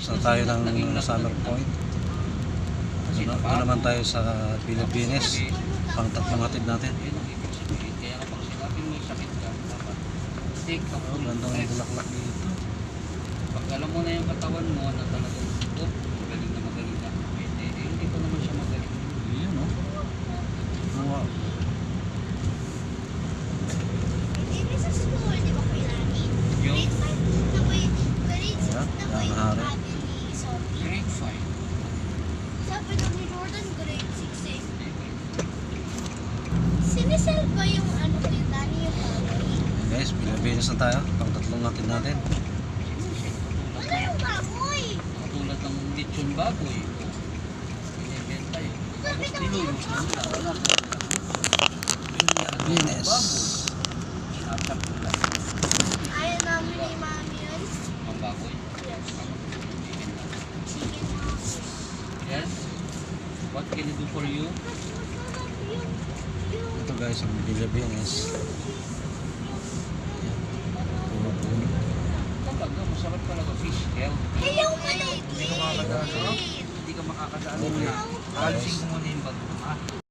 Tapos na tayo ng Summer Point. Doon naman tayo sa Pilipinas. Pang tatlong hatid natin. Kaya kapag sinabing may sakit ka, dapat take a full Gandang rest. bulaklak dito. Pag alam mo na yung katawan mo na talagang magaling na magaling na. Hindi ko naman siya magaling. Yun, no? Mga Hindi sa school, di ba kailangan? Yung Grade 5 na may grade 6 Yeah, na may nanghari. sabi ni Sophie. grade 5. Sabi daw ni Jordan, grade 6 eh. Sinisell ba yung ano kay Danny yung baboy? guys, Pilipinas na tayo. Pang tatlong hatid natin. Wala yung baboy! Katulad ng lechon baboy. Binibenta eh. Tapos nilulog na nila. Wala na. Pilipinas. Sinasap nila. Ayaw namin ni Mami yun. Ang baboy. Yes. Chicken house. Yes? What can I do for you? Masarap yun. Ito guys, ang Pilipinas. Puro puno. Talaga, masarap talaga fish. Healthy. Ayaw maliit. Hindi ka makakadaan. Hindi ka makakadaan. Alisin ko muna yung bag mo, ha?